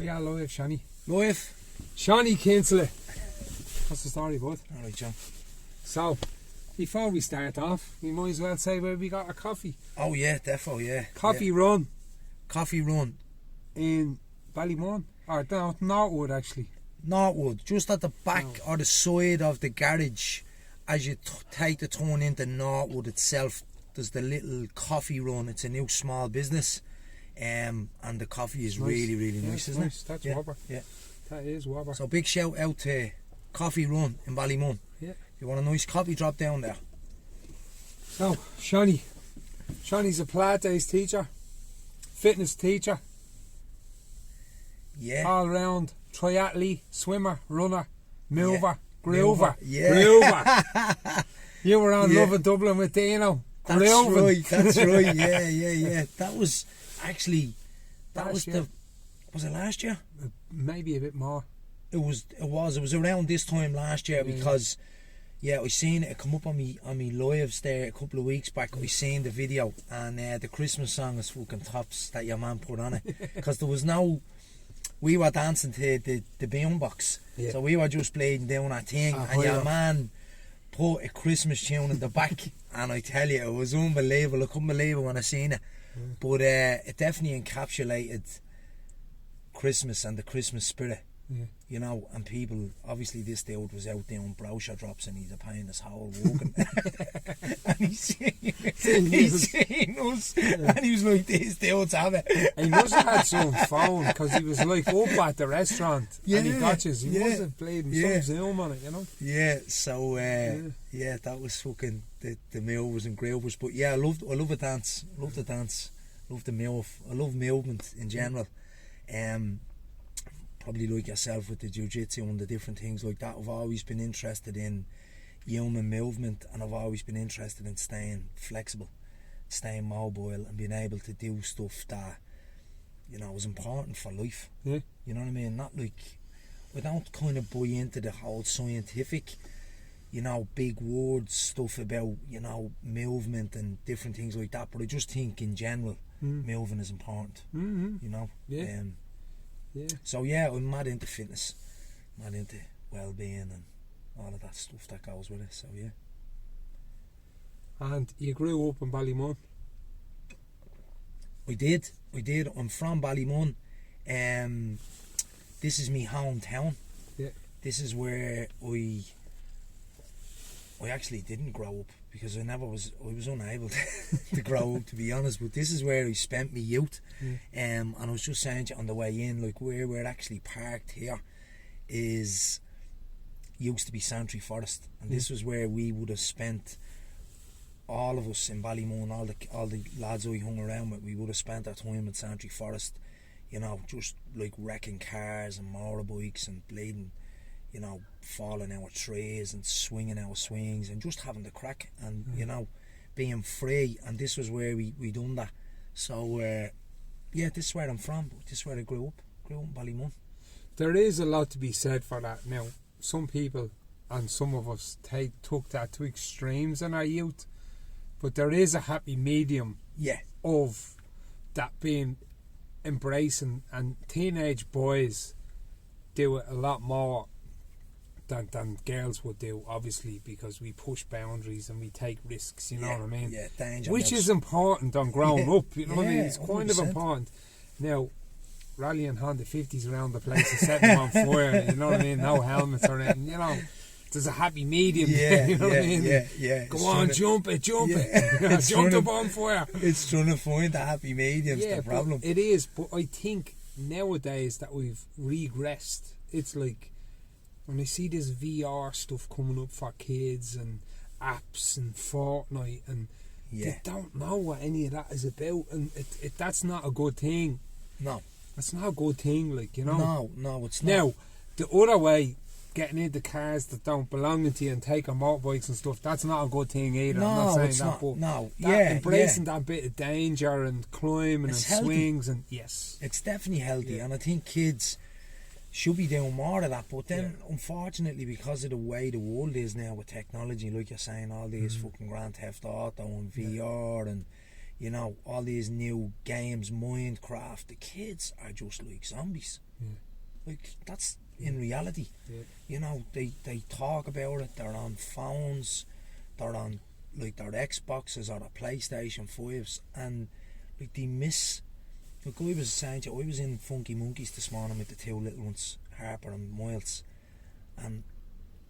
We are live, Seanie. Live. Seanie Kinsella. What's the story, bud? Alright, John. So, before we start off, we might as well say where we got our coffee. Oh yeah, defo, yeah. Coffee Run Coffee Run. in Bali Moon. Or no, Northwood actually. Northwood, just at the back or the side of the garage, as you take the turn into Northwood itself, there's the little Coffee Run. It's a new small business, and the coffee is Nice. really, really nice, isn't nice. it? That's Yeah, whopper. yeah. That is whopper. So big shout out to Coffee Run in Bali Moon. Yeah. If you want a nice coffee, drop down there. So, Seanie's a Pilates teacher, fitness teacher, Yeah. all round triathlete, swimmer, runner, mover, groover. Yeah. Groover. You were on Yeah. Love of Dublin with Dino. That's Grooving. right, that's right, yeah. That was actually, Last year. was it last year? Maybe a bit more. It was around this time last year, Yeah. because I seen it come up on me lives there a couple of weeks back. I seen the video, and the Christmas song is fucking tops that your man put on it, because there was no, we were dancing to the boombox, so we were just playing down that thing, and your man put a Christmas tune in the back, and I tell you, it was unbelievable. I couldn't believe it when I seen it. But it definitely encapsulated Christmas and the Christmas spirit. Yeah. You know, and people, obviously this dude was out doing brochure drops, and he's a pain as whole walking. And he's seen us, and he was like, this dude's have it. He must have had some phone, because he was like up at the restaurant and he got you. He must have played some Zoom on it, you know. Yeah, so that was fucking the movers and groovers. But yeah, I love a dance. Love the dance. Love the move. I love movement in general. Probably like yourself with the jiu-jitsu and the different things like that. I've always been interested in human movement, and I've always been interested in staying flexible, staying mobile, and being able to do stuff that, you know, is important for life. Yeah. You know what I mean? Not like, I don't kind of buy into the whole scientific, you know, big words stuff about, you know, movement and different things like that, but I just think in general moving is important. You know. Yeah. So yeah, I'm mad into fitness, mad into well-being and all of that stuff that goes with it. So yeah. And you grew up in Bali Moon. I did. I'm from Bali Moon. This is me hometown. Yeah. This is where I actually didn't grow up, because I was unable to grow up, to be honest. But this is where I spent my youth. And I was just saying to you on the way in, like, where we're actually parked here used to be Santry Forest, and this was where we would have spent, all of us in Ballymun, all the lads I hung around with, we would have spent our time in Santry Forest, you know, just like wrecking cars and motorbikes and bleeding, you know, falling out of trees and swinging our swings and just having the crack and, you know, being free. And this was where we done that. So yeah, this is where I'm from. This is where I grew up in Ballymun. There is a lot to be said for that. Now, some people and some of us took that to extremes in our youth, but there is a happy medium of that being embracing, and teenage boys do it a lot more than girls would do, obviously, because we push boundaries and we take risks, you know what I mean? Yeah, danger. Which is important on growing up, you know what I mean? It's kind 100%. of important. Now, rallying Honda 50s around the place and setting them on fire, you know what I mean? No helmets or anything, you know. There's a happy medium there, you know what I mean? Yeah. Go on, jump it. Jump the bonfire. It's trying to find the happy medium's the problem. It is, but I think nowadays that we've regressed, it's like, when I see this VR stuff coming up for kids and apps and Fortnite, and they don't know what any of that is about, and that's not a good thing. No. That's not a good thing, like, you know. No, it's not. Now, the other way, getting into cars that don't belong to you and taking motorbikes and stuff, that's not a good thing either. No, I'm not saying it's that, not. but No, embracing that bit of danger and climbing It's and healthy. swings, and It's definitely healthy, and I think kids should be doing more of that. But then, unfortunately, because of the way the world is now with technology, like you're saying, all these fucking Grand Theft Auto and VR and, you know, all these new games, Minecraft, the kids are just like zombies. Like, that's in reality. You know, they talk about it, they're on phones, they're on, like, their Xboxes or their PlayStation 5s, and, like, they miss. Like, I was saying to you, I was in Funky Monkeys this morning with the two little ones, Harper and Miles, and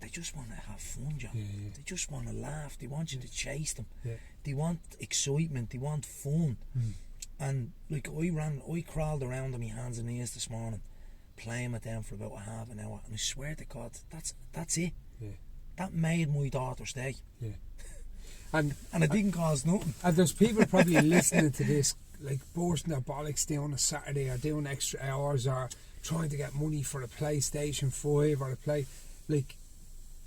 they just want to have fun, John. They just want to laugh, they want you to chase them, they want excitement, they want fun. And, like, I crawled around on my hands and knees this morning playing with them for about a half an hour, and I swear to God, that's it. That made my daughter's day. And it didn't cause nothing. And there's people probably listening to this, like, bursting their bollocks down on a Saturday, or doing extra hours, or trying to get money for a PlayStation 5 or a play. Like,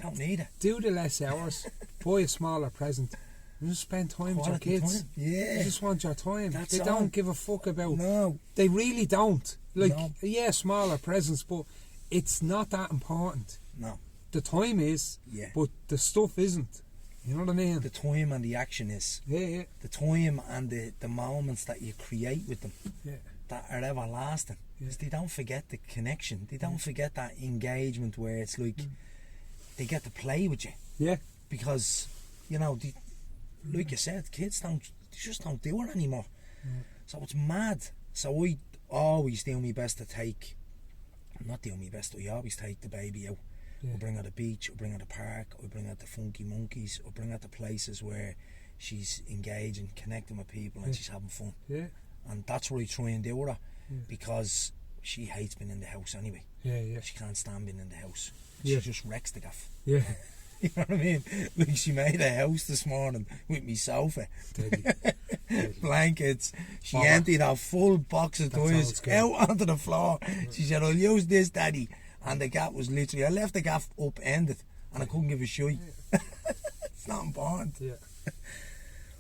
don't need it. Do the less hours, buy a smaller present, and just spend time with your kids. Time. Yeah. They just want your time. They don't give a fuck about. No. They really don't. Like, yeah, smaller presents, but it's not that important. No. The time is, but the stuff isn't. You know what I mean? The time and the action is. Yeah. The time and the moments that you create with them that are everlasting. Because they don't forget the connection. They don't forget that engagement where it's like they get to play with you. Yeah. Because, you know, like you said, kids just don't do it anymore. So it's mad. So I always do my best to take, not do my best, I always take the baby out. I bring her to the beach, I bring her to the park, I bring her to Funky Monkeys, I bring her to places where she's engaging, connecting with people, and she's having fun. And that's what I try and do with her, because she hates being in the house anyway. She can't stand being in the house. She just wrecks the gaff. You know what I mean? Like, she made a house this morning with me sofa, blankets. She emptied a full box of toys out onto the floor. She said, "I'll use this, Daddy." And the gaff was literally, I left the gaff upended, and I couldn't give a shit. It's not important.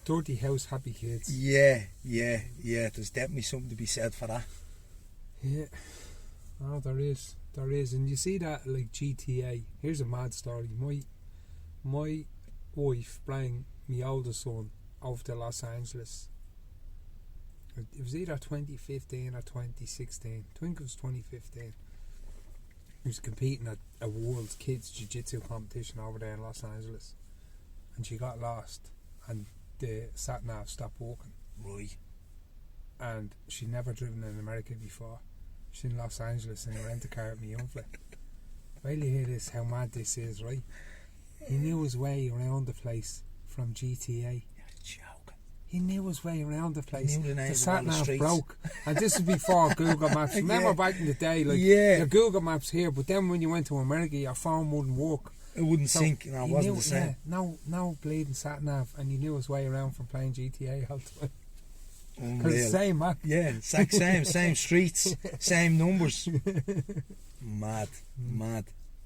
Dirty house, happy kids. Yeah. There's definitely something to be said for that. Oh, there is. And you see that, like, GTA. Here's a mad story. My wife brought my oldest son over to Los Angeles. It was either 2015 or 2016. I think it was 2015. He was competing at a world kids jiu-jitsu competition over there in Los Angeles, and she got lost, and the sat-nav stopped working. Right. And she'd never driven in America before. She's in Los Angeles in a rent-a-car with me young fella. While you hear this, how mad this is, right? He knew his way around the place from GTA. You're joking. He knew his way around the place. The sat-nav broke. And this is before Google Maps. Remember back in the day, like, your Google Maps here, but then when you went to America, your phone wouldn't work. It wouldn't sync, it wasn't the same. No bleeding sat-nav, and he knew his way around from playing GTA all the time. Because it's the same map. Yeah, exact same streets, same numbers. Mad.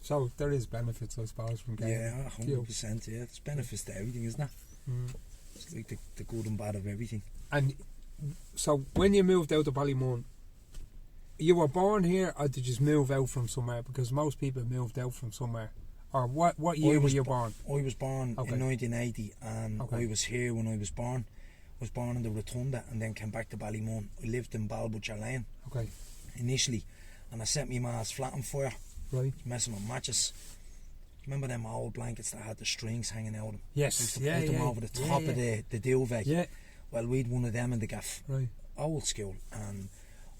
So there is benefits, I suppose, from getting 100%. Yeah, there's benefits to everything, isn't there? It's like the good and bad of everything. And so when you moved out to Bali Moon, you were born here, or did you just move out from somewhere? Because most people moved out from somewhere. Or what year were you born? I was born in 1980, and I was here when I was born. I was born in the Rotunda and then came back to Bali Moon. I lived in Balbutcher Lane initially, and I set my ma's flat on fire, messing with matches. Remember them old blankets that had the strings hanging out of them? Yes. I used to put them over the top of the duvet. Yeah. Well, we'd one of them in the gaff. Right. Old school. And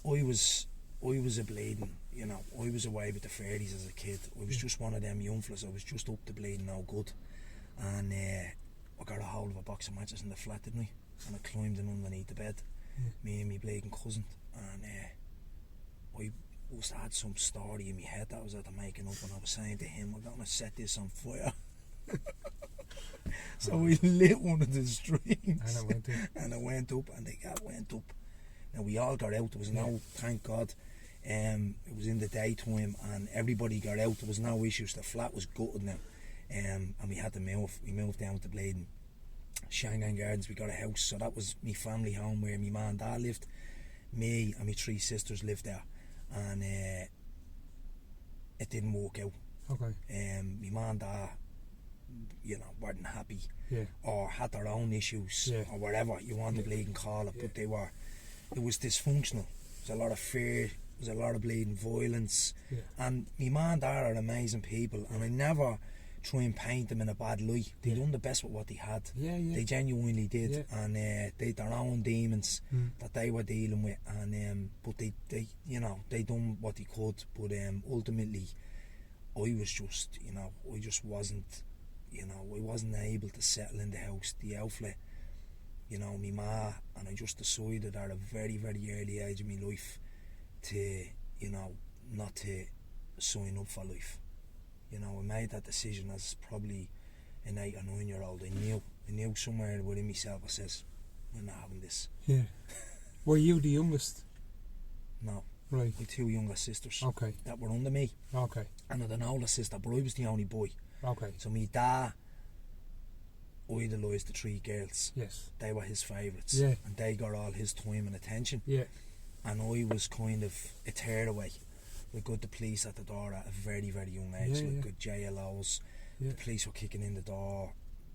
I was a bleeding, you know, I was away with the fairies as a kid. I was just one of them young fellas. I was just up to bleeding no good. And I got a hold of a box of matches in the flat, didn't I? And I climbed in underneath the bed, me and my bleeding cousin. And I must have had some story in my head that I was after making up, and I was saying to him, "We're going to set this on fire." So we lit one of the strings, and it went up, and the gas went up. Now we all got out. There was no, thank God. It was in the daytime, and everybody got out. There was no issues. The flat was gutted now, and we had to move. We moved down to Bladen, Shanghai Gardens. We got a house, so that was my family home where my mum and dad lived. Me and my 3 sisters lived there, and it didn't work out. My mum and dad, you know, weren't happy, or had their own issues, or whatever you want to bleed and call it, but it was dysfunctional. There's a lot of fear was a lot of bleeding, violence. Yeah. And my ma and dad are amazing people, and I never try and paint them in a bad light. They done the best with what they had. They genuinely did. And they had their own demons that they were dealing with, and but they you know, they done what they could. But ultimately, I was just, you know, I just wasn't, you know, I wasn't able to settle in the house. The outlet, you know, my ma, and I just decided at a very, very early age of my life to, you know, not to sign up for life. You know, I made that decision as probably an 8 or 9 year old. I knew somewhere within myself, I says, I'm not having this. Yeah. Were you the youngest? No. Right. My 2 younger sisters. Okay. That were under me. Okay. And I had an older sister, but I was the only boy. Okay. So my dad idolised the 3 girls. Yes. They were his favourites. Yeah. And they got all his time and attention. Yeah. And I was kind of a tearaway. We got the police at the door at a very, very young age. We got JLOs. The police were kicking in the door.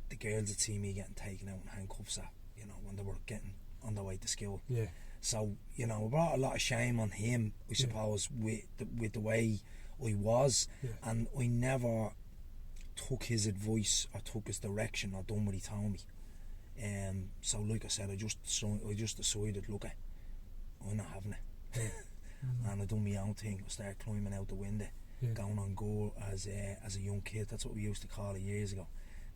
The girls had seen me getting taken out in handcuffs at, you know, when they were getting on their way to school. Yeah. So, you know, it brought a lot of shame on him, I suppose, with the way I was. Yeah. And I never took his advice or took his direction or done what he told me. So, like I said, I just decided, look, I'm not having it. Yeah. And I done my own thing. I started climbing out the window, going on go as a young kid. That's what we used to call it years ago.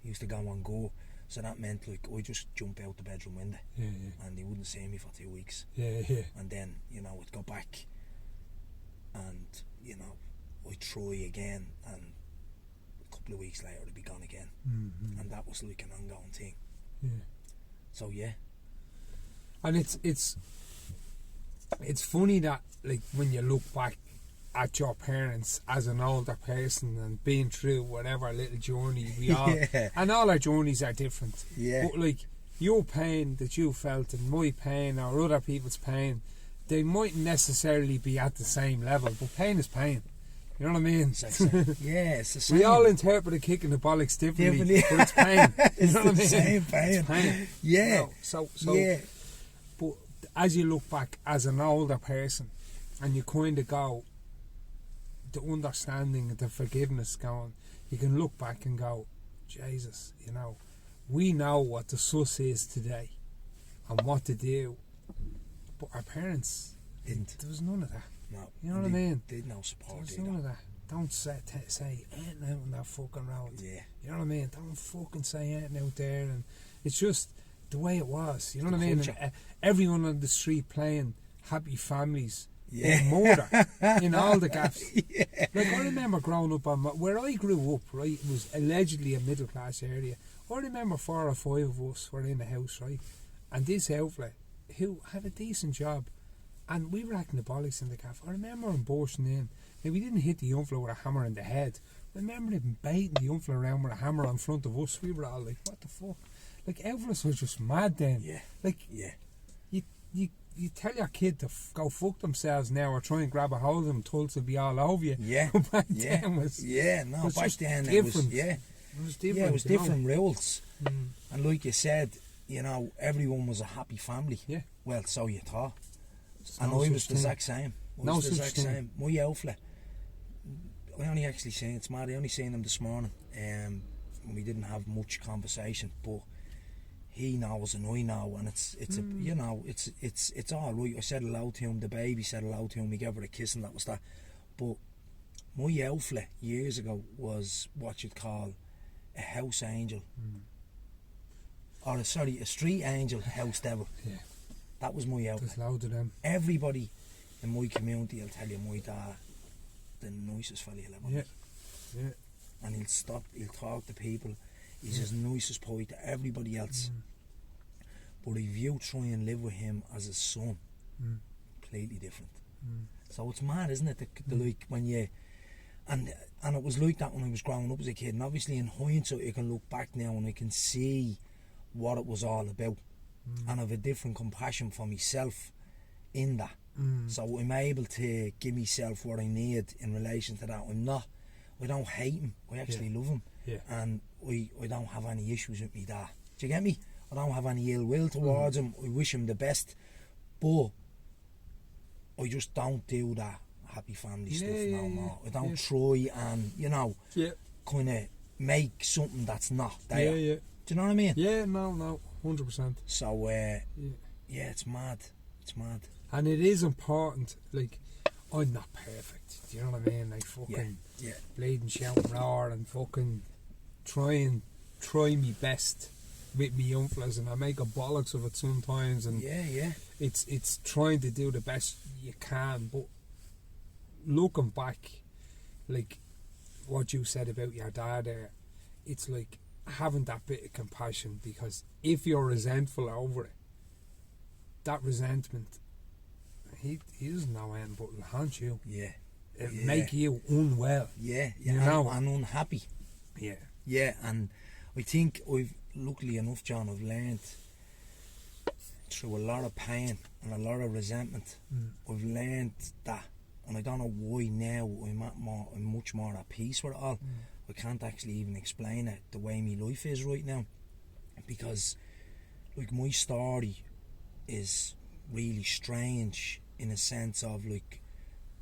We used to go on go. So that meant, like, I just jump out the bedroom window, and they wouldn't see me for 2 weeks. And then, you know, I'd go back, and, you know, I'd try again, and a couple of weeks later I'd be gone again. And that was like an ongoing thing. So and it's funny that, like, when you look back at your parents as an older person and being through whatever little journey we all and all our journeys are different, but like your pain that you felt and my pain or other people's pain, they mightn't necessarily be at the same level, but pain is pain, you know what I mean? It's the same. We all interpret a kick in the bollocks differently. But it's pain. It's, you know what the I mean? Same pain. It's pain. So but as you look back as an older person and you kind of go, the understanding, the forgiveness going, you can look back and go, Jesus, you know, we know what the sus is today and what to do, but our parents didn't. There was none of that. No. You know what I mean? They did no support. There was none of that. Don't say anything out on that fucking road. Yeah. You know what I mean? Don't fucking say anything out there. And it's just the way it was. You know what I mean? And, everyone on the street playing Happy Families. Murder in all the gaps. Like, I remember growing up on where I grew up, right, it was allegedly a middle class area. I remember 4 or 5 of us were in the house, right, and this outlet who had a decent job, and we were acting the bollocks in the gaff. I remember him bursting in. Now, we didn't hit the young fella with a hammer in the head. I remember him baiting the young fella around with a hammer in front of us. We were all like, what the fuck? Like, outfits was just mad then. You tell your kid to go fuck themselves now or try and grab a hold of them, Tulls will be all over you. Back then was back then different. It was different. Yeah, it was different rules. And like you said, you know, everyone was a happy family. Yeah. Well, so you thought. And I was the exact same. My outfit. I only actually seen it's mad. I only seen him this morning. We didn't have much conversation, but he knows and I know, and it's a, you know, it's all right. I said hello to him. The baby said hello to him. We gave her a kiss, and that was that. But my outfit years ago was what you'd call a house angel, or a street angel, house devil. Yeah, that was my outfit. There's loads of them. Everybody in my community will tell you my dad, the nicest fella you'll ever meet. Yeah, and he'll talk to people. He's as nice as pie to everybody else. But if you try and live with him as a son, completely different. So it's mad, isn't it? The like when you and it was like that when I was growing up as a kid. And obviously in hindsight, I can look back now and I can see what it was all about, and I've a different compassion for myself in that. So I'm able to give myself what I need in relation to that. I don't hate him. I actually love him. And I don't have any issues with me dad. Do you get me? I don't have any ill will towards him. I wish him the best, but I just don't do that happy family stuff no more. I don't try and, you know, kind of make something that's not there. Do you know what I mean? Yeah, no, 100%. So, it's mad. It's mad. And it is important, like, I'm not perfect. Do you know what I mean? Like, fucking bleeding, shouting, roar, and fucking try me best with me young fellas, and I make a bollocks of it sometimes, and it's trying to do the best you can, but looking back, like what you said about your dad there, it's like having that bit of compassion, because if you're resentful over it, that resentment, he doesn't know anything but it'll haunt you. It'll make you unwell. You know, and unhappy. And I think luckily enough, John, I've learned through a lot of pain and a lot of resentment. I've learned that, and I don't know why now I'm much more at peace with it all. I can't actually even explain it, the way my life is right now, because like my story is really strange in a sense of, like,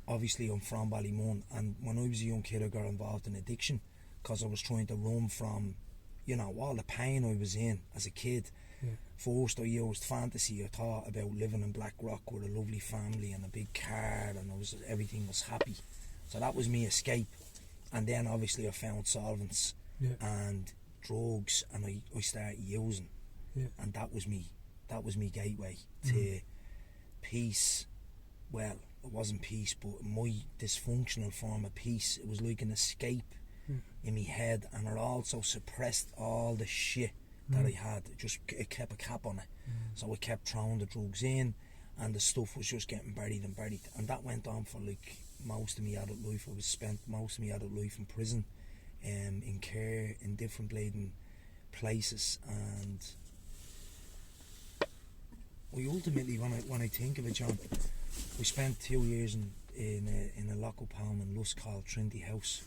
obviously I'm from Bali Moon, and when I was a young kid I got involved in addiction because I was trying to run from, you know, all the pain I was in as a kid. First I used fantasy. I thought about living in Blackrock with a lovely family and a big car, and everything was happy. So that was me escape. And then obviously I found solvents and drugs, and I started using. And that was me gateway to peace. Well, it wasn't peace, but my dysfunctional form of peace. It was like an escape in my head, and it also suppressed all the shit that I had. It kept a cap on it. So I kept throwing the drugs in, and the stuff was just getting buried, and that went on for like most of my adult life. I spent most of my adult life in prison, in care, in different bleeding places, and we ultimately, when I think of it, John, we spent 2 years in a local home in Lusk called Trinity House.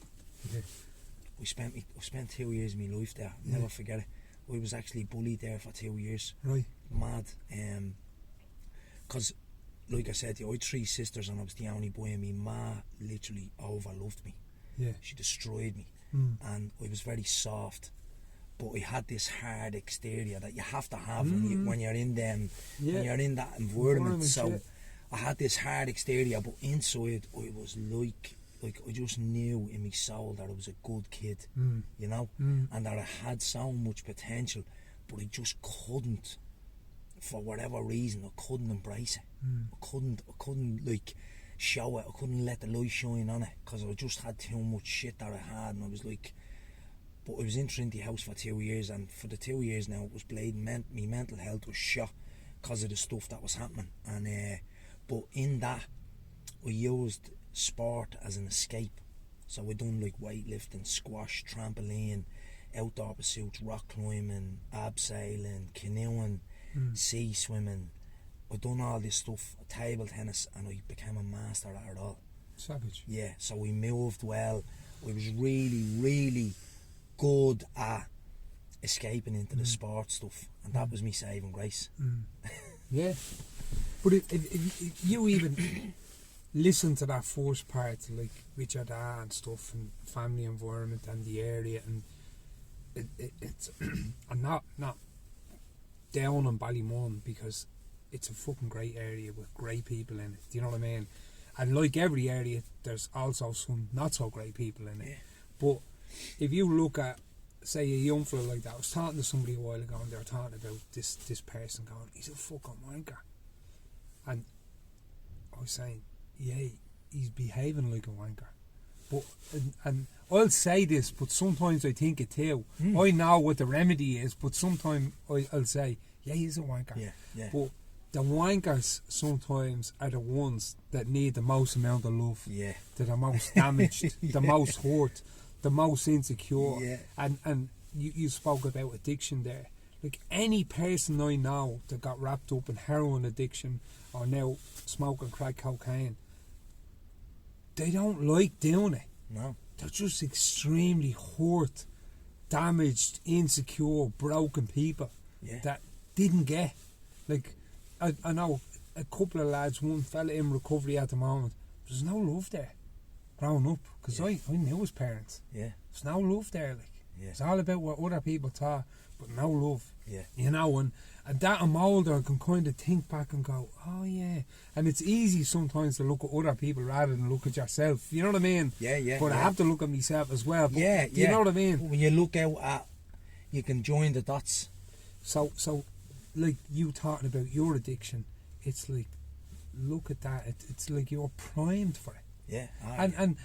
I spent 2 years of my life there. Never forget it. I was actually bullied there for 2 years. Right. Mad. Because, like I said, I had 3 sisters and I was the only boy, and my ma literally overloved me. She destroyed me. And I was very soft. But I had this hard exterior that you have to have when you're in them, when you're in that environment. So I had this hard exterior, but inside I was like I just knew in my soul that I was a good kid, you know, and that I had so much potential, but I just couldn't, for whatever reason, I couldn't embrace it. I couldn't like show it. I couldn't let the light shine on it, because I just had too much shit that I had, and I was like. But I was in Trinity House for 2 years, and for the 2 years now it was bleeding. My mental health was shot because of the stuff that was happening. And but in that, I used sport as an escape. So I done like weightlifting, squash, trampoline, outdoor pursuits, rock climbing, abseiling, canoeing, sea swimming. I done all this stuff, table tennis, and I became a master at it all. Savage. Yeah, so we moved well. I was really, really good at escaping into the sport stuff, and that was me saving grace. But if you even listen to that first part, like with your dad and stuff, and family environment and the area, and it's I'm not down on Bali Moon, because it's a fucking great area with great people in it. Do you know what I mean? And like every area, there's also some not so great people in it. But if you look at, say, a young fella like that, I was talking to somebody a while ago, and they were talking about this person going, he's a fucking wanker. And I was saying, yeah, he's behaving like a wanker. But and I'll say this, but sometimes I think it too. I know what the remedy is, but sometimes I'll say, yeah, he's a wanker. But the wankers sometimes are the ones that need the most amount of love. They're the most damaged, the most hurt, the most insecure. And you spoke about addiction there. Like, any person I know that got wrapped up in heroin addiction or now smoking crack cocaine, they don't like doing it. No. They're just extremely hurt, damaged, insecure, broken people that didn't get. Like, I know a couple of lads, one fella in recovery at the moment. There's no love there growing up, because I knew his parents. Yeah. There's no love there, like. Yeah. It's all about what other people thought, but no love. Yeah. You know, and that I'm older, I can kind of think back and go, oh yeah. And it's easy sometimes to look at other people rather than look at yourself. You know what I mean? Yeah, yeah. But I have to look at myself as well. But Yeah, you know what I mean? When you look out at, you can join the dots. So like you talking about your addiction, it's like, look at that. It's like you're primed for it. Yeah. And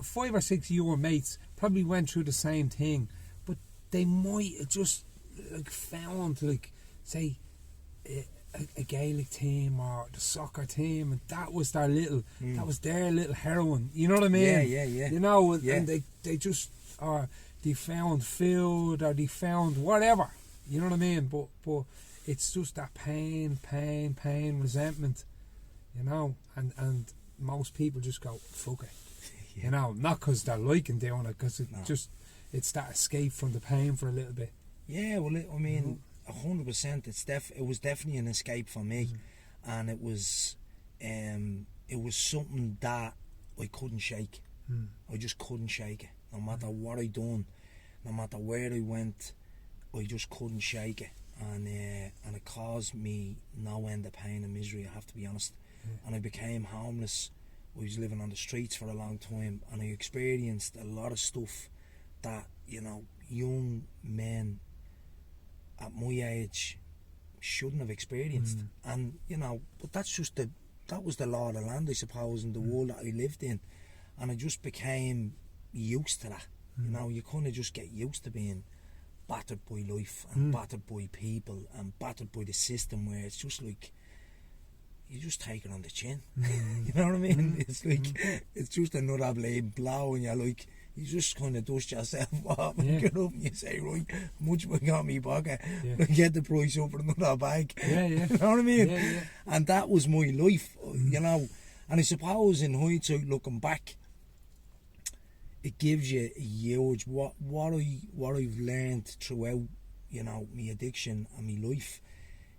5 or 6 of your mates probably went through the same thing, but they might have just like found, like, say, a Gaelic team or the soccer team, and that was their little heroin. You know what I mean? Yeah. You know, and they just, or they found food, or they found whatever. You know what I mean? But it's just that pain, resentment. You know, and most people just go, fuck it. You know, not because they're liking doing it, because it's that escape from the pain for a little bit. Yeah, well, I mean, 100%. It was definitely an escape for me, and it was something that I couldn't shake. I just couldn't shake it. No matter what I done, no matter where I went, I just couldn't shake it, and it caused me no end of pain and misery. I have to be honest. And I became homeless. I was living on the streets for a long time, and I experienced a lot of stuff that, you know, young men at my age shouldn't have experienced. And, you know, but that was the law of the land, I suppose, in the world that I lived in. And I just became used to that. You know, you kind of just get used to being battered by life and battered by people and battered by the system, where it's just like, you just take it on the chin. You know what I mean? It's like, it's just another blade blow, and you're like, you just kind of dust yourself off and get up and you say, right, how much have I got in my pocket? Get the price up for another bag. You know what I mean? And that was my life, you know. And I suppose in hindsight, looking back, it gives you a huge, what I've learned throughout, you know, my addiction and my life,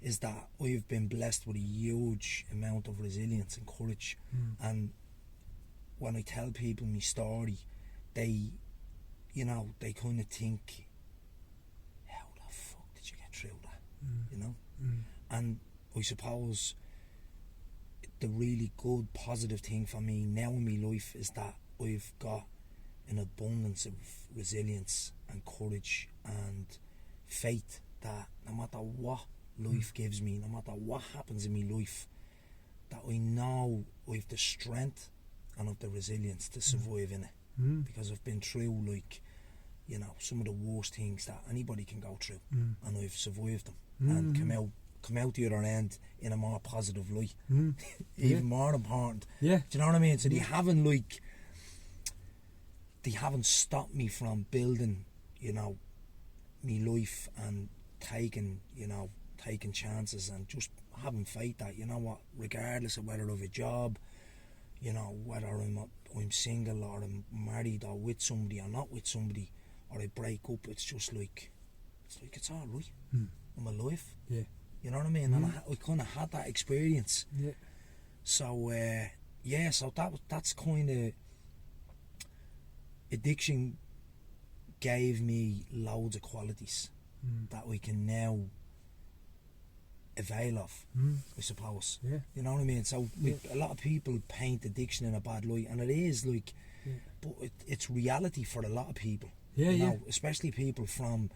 is that I've been blessed with a huge amount of resilience and courage. And when I tell people my story, they, you know, they kind of think, how the fuck did you get through that? You know? And I suppose the really good, positive thing for me now in my life is that I've got an abundance of resilience and courage and faith that no matter what life gives me, no matter what happens in my life, that I know I've the strength and I've the resilience to survive in it, because I've been through, like, you know, some of the worst things that anybody can go through, and I've survived them and come out the other end in a more positive light. Even more important. Do you know what I mean? So they haven't stopped me from building, you know, me life and taking chances and just having faith that, you know what, regardless of whether I have a job, you know, whether I'm single or I'm married or with somebody or not with somebody, or I break up, it's just like, it's all right. I'm alive. You know what I mean? And I kind of had that experience. So so that's kind of, addiction gave me loads of qualities that we can now avail of, I suppose. You know what I mean? So like, a lot of people paint addiction in a bad light, and it is like, but it's reality for a lot of people. You know, especially people from,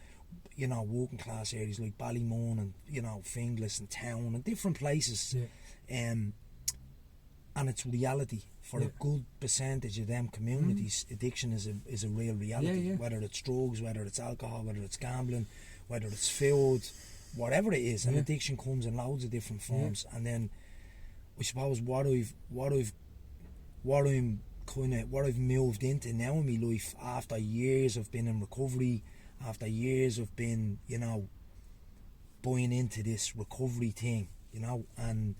you know, working class areas like Bali Moon and, you know, Finglas and Town and different places. And it's reality for a good percentage of them communities. Addiction is a real reality. Whether it's drugs, whether it's alcohol, whether it's gambling, whether it's food, whatever it is. And addiction comes in loads of different forms. And then I suppose what I've moved into now in my life, after years of being in recovery, after years of being, you know, buying into this recovery thing, you know, and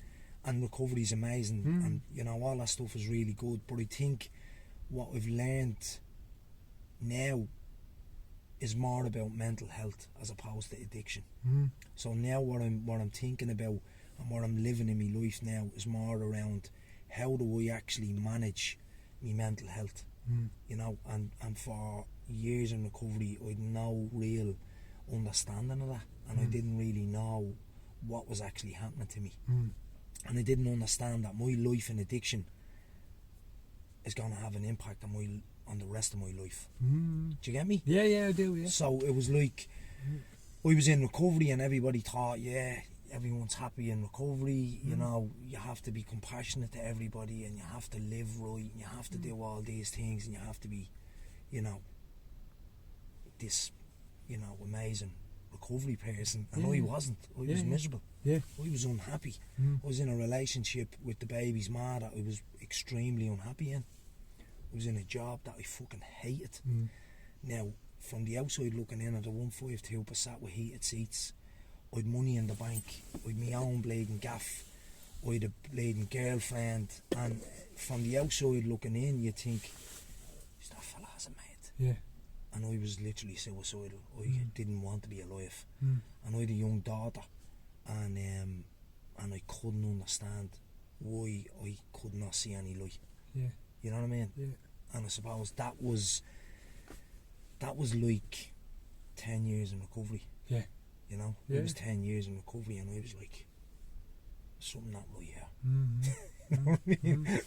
recovery is amazing, and, you know, all that stuff is really good. But I think what I've learned now is more about mental health as opposed to addiction. So now what I'm thinking about and what I'm living in my life now is more around how do I actually manage my mental health, you know, and for years in recovery I'd no real understanding of that, and I didn't really know what was actually happening to me, and I didn't understand that my life in addiction is going to have an impact on the rest of my life. Do you get me? Yeah, I do, yeah. So it was like I was in recovery and everybody thought, yeah, everyone's happy in recovery, you know, you have to be compassionate to everybody and you have to live right and you have to do all these things and you have to be, you know, this, you know, amazing recovery person. And I wasn't. I was miserable. I was unhappy. I was in a relationship with the baby's ma that I was extremely unhappy in. I was in a job that I fucking hated. Now, from the outside looking in at a 152 sat with heated seats, I'd money in the bank, I'd my own bleeding gaff, I'd a bleeding girlfriend, and from the outside looking in you'd think, is that fella has a mate? Yeah. And I was literally suicidal. I didn't want to be alive. And I had a young daughter, and I couldn't understand why I could not see any light. Yeah. You know what I mean? Yeah. And I suppose that was like 10 years in recovery. Yeah. You know? Yeah. It was 10 years in recovery and I was like, something not right here. You know what I mean?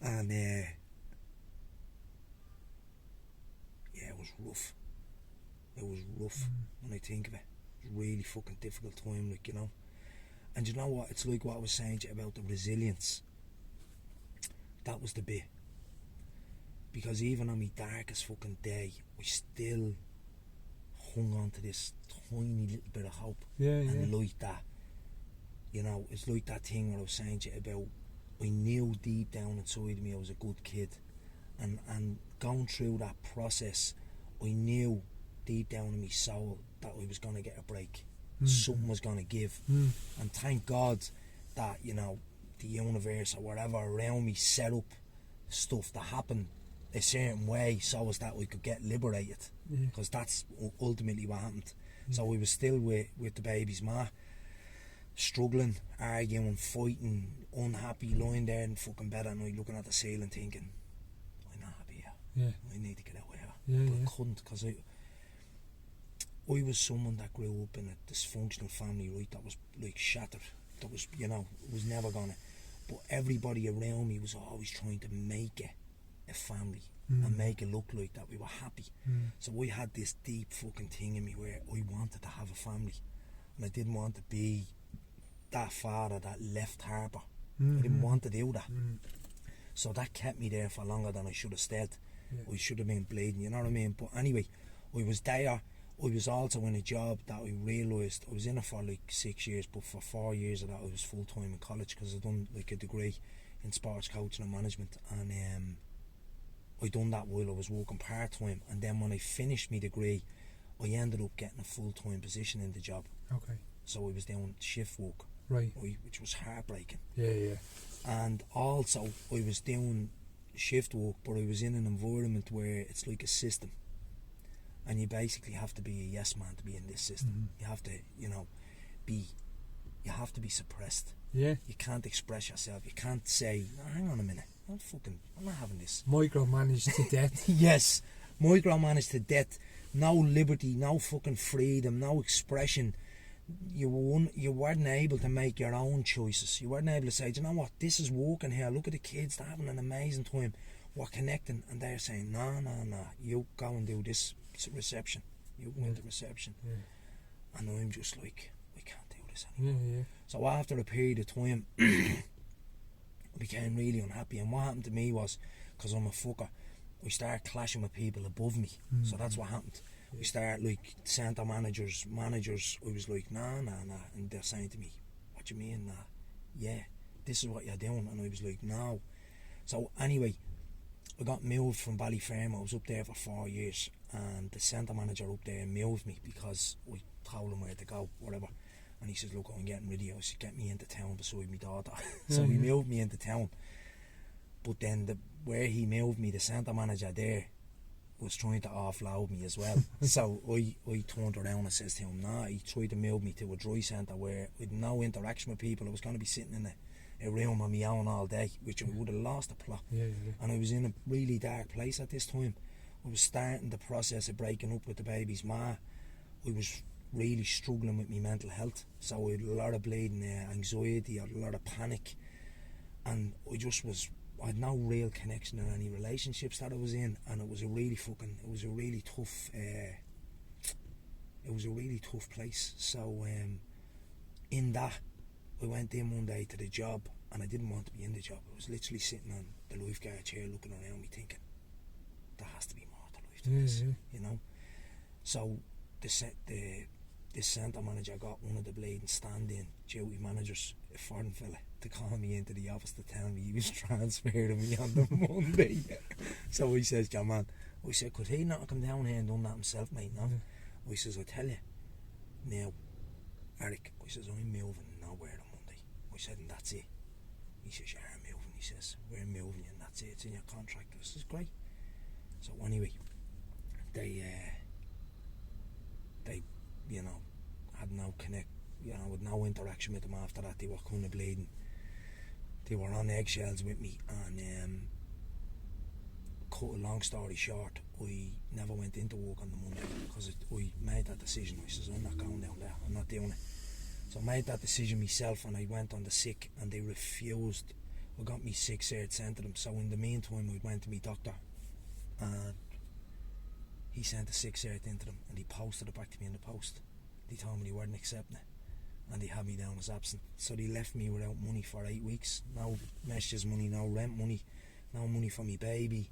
And yeah, it was rough. It was rough when I think of it. It was a really fucking difficult time, like, you know. And you know what? It's like what I was saying to you about the resilience. That was the bit. Because even on my darkest fucking day, I still hung on to this tiny little bit of hope and light that, you know, it's like that thing where I was saying to you about, I knew deep down inside me I was a good kid, and going through that process I knew deep down in my soul that I was going to get a break, something was going to give, and thank God that, you know, the universe or whatever around me set up stuff that happened a certain way so as that I could get liberated, because that's ultimately what happened. So I was still with the baby's ma, struggling, arguing, fighting, unhappy, lying there in fucking bed at night looking at the ceiling thinking, I'm not happy here, I need to get out of here. But I couldn't, because I was someone that grew up in a dysfunctional family, right, that was like shattered, that was, you know, was never gonna, but everybody around me was always trying to make it a family and make it look like that we were happy. So I had this deep fucking thing in me where I wanted to have a family, and I didn't want to be that father that left harbour. I didn't want to do that. So that kept me there for longer than I should have stayed. I should have been bleeding, you know what I mean? But anyway, I was there. I was also in a job that I realised I was in it for like 6 years, but for 4 years of that I was full time in college, because I'd done like a degree in sports coaching and management, and I done that while I was working part time, and then when I finished my degree I ended up getting a full time position in the job. Okay. So I was doing shift work, right, which was heartbreaking. And also I was doing shift work, but I was in an environment where it's like a system, and you basically have to be a yes man to be in this system. You have to, you know, you have to be suppressed. You can't express yourself. You can't say, no, hang on a minute, I'm not having this. Micromanaged to death. Yes, micromanaged to death. No liberty, no fucking freedom, no expression. You weren't able to make your own choices. You weren't able to say, do you know what, this is working here, look at the kids, they're having an amazing time, we're connecting, and they're saying, no, you go and do this reception, you go into reception. And I'm just like, I can't do this anymore. So after a period of time I became really unhappy, and what happened to me was, because I'm a fucker, I started clashing with people above me. So that's what happened. We start like centre managers. I was like, nah, and they're saying to me, what do you mean, nah? Yeah, this is what you're doing. And I was like, no. So anyway, I got moved from Ballyfermot. I was up there for 4 years, and the centre manager up there moved me because I told him where to go, whatever. And he says, look, I'm getting rid of you. I said, get me into town beside my daughter. So he moved me into town. But then where he moved me, the centre manager there, was trying to offload me as well. So I turned around and says to him, nah, he tried to move me to a dry centre where with no interaction with people. I was going to be sitting in a room on my own all day, which I would have lost the plot. And I was in a really dark place at this time. I was starting the process of breaking up with the baby's ma. I was really struggling with my mental health, so I had a lot of bleeding anxiety, I had a lot of panic, and I had no real connection in any relationships that I was in, and it was a really tough place. So in that, I went in one day to the job, and I didn't want to be in the job. I was literally sitting on the lifeguard chair looking around me thinking, there has to be more to life than this, you know. So the centre manager got one of the bleeding stand-in duty managers, a foreign fella, to call me into the office to tell me he was transferring me on the Monday. So he says, "John, man," I said, "could he not come down here and done that himself, mate?" No. I says, "I tell you now, Eric," I says, "I'm moving nowhere on Monday." I said, "And that's it." He says, "You're moving." He says, "We're moving, and that's it. It's in your contract." I says, "Great." So anyway, they you know, had no with no interaction with them after that. They were kind of bleeding. They were on eggshells with me, and cut a long story short, I never went into work on the Monday because I made that decision. I says, "I'm not going down there, I'm not doing it." So I made that decision myself, and I went on the sick, and they refused. I got me sick cert sent to them. So in the meantime, I went to my doctor, and he sent a sick cert into them, and he posted it back to me in the post. They told me they weren't accepting it, and they had me down as absent. So they left me without money for 8 weeks. No messages money, no rent money, no money for me baby,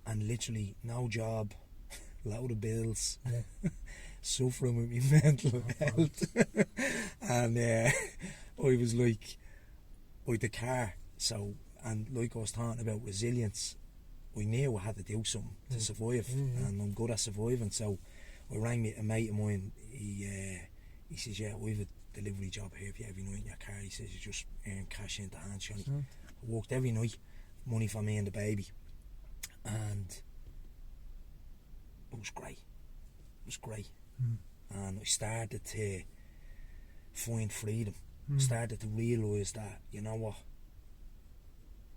and literally no job, load of bills, suffering with my mental health. And I was like, with the car. So, and like I was talking about resilience, I knew I had to do something to survive, and I'm good at surviving. So I rang a mate of mine. He says, "Yeah, we have a delivery job here if you every night in your car." He says, "You just earn cash into hand, Seanie." I worked every night, money for me and the baby, and it was great. It was great. And I started to find freedom. Started to realise that, you know what,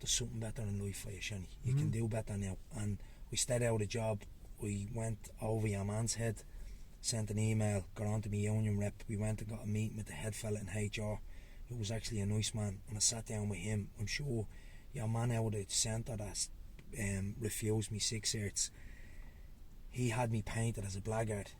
there's something better in life for you, Seanie. You can do better now. And we stayed out of the job. We went over your man's head, sent an email, got on to my union rep. We went and got a meeting with the head fella in HR, who was actually a nice man, and I sat down with him. I'm sure your man out of the centre that refused me 6 certs, he had me painted as a blackguard,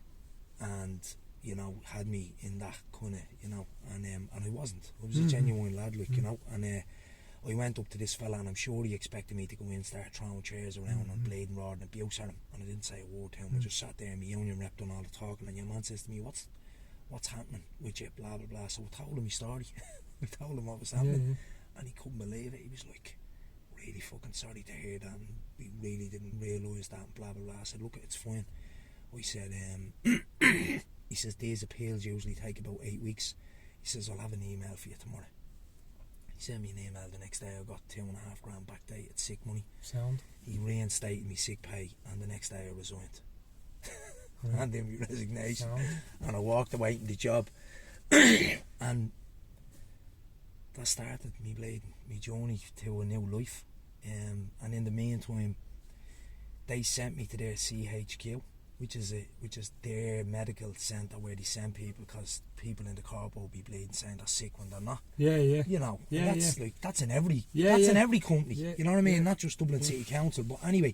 and you know, had me in that kind of, you know, and I wasn't. I was a genuine lad, like, you know, and I went up to this fella, and I'm sure he expected me to go in and start throwing chairs around and bleeding rod and abuse at him, and I didn't say a word to him. I just sat there, and my union rep done all the talking, and your man says to me, what's happening with you, blah blah blah. So I told him my story. I told him what was happening, and he couldn't believe it. He was like, "Really fucking sorry to hear that, and we really didn't realise that," and blah blah blah. I said, "Look, it's fine." I said, he says, "These appeals usually take about 8 weeks. He says, I'll have an email for you tomorrow." He sent me an email the next day. I got $2.5 grand backdated sick money. Sound. He reinstated me sick pay, and the next day I resigned. And then my resignation. Sound. And I walked away from the job. And that started me bleeding, my journey to a new life. And in the meantime, they sent me to their CHQ, which is their medical centre where they send people because people in the corp will be bleeding saying they're sick when they're not. You know, that's in every in every company. You know what I mean? Not just Dublin City Council, but anyway.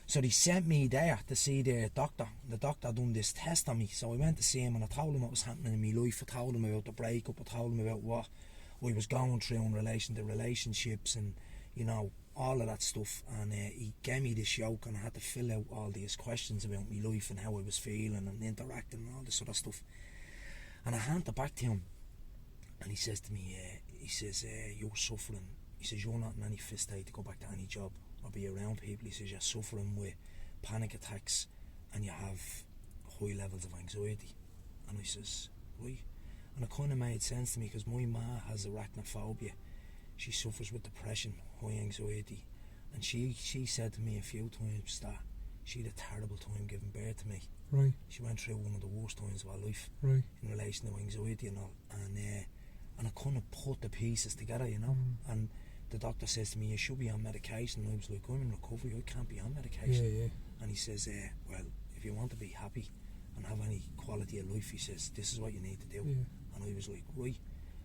So they sent me there to see their doctor. The doctor done this test on me, so I went to see him, and I told him what was happening in my life. I told him about the breakup. I told him about what I was going through in relation to relationships, and you know, all of that stuff. And he gave me this yoke, and I had to fill out all these questions about my life and how I was feeling and interacting and all this sort of stuff. And I handed it back to him, and he says to me, "You're suffering." He says, "You're not in any fit state to go back to any job or be around people." He says, "You're suffering with panic attacks, and you have high levels of anxiety." And I says, "Right." And it kind of made sense to me, because my ma has arachnophobia. She suffers with depression, high anxiety, and she said to me a few times that she had a terrible time giving birth to me. Right. She went through one of the worst times of her life. Right. In relation to anxiety and all. And I couldn't put the pieces together, you know. And the doctor says to me, you should be on medication. And I was like, I'm in recovery, I can't be on medication. Yeah. And he says, well, if you want to be happy and have any quality of life, he says, this is what you need to do. Yeah. And I was like, right.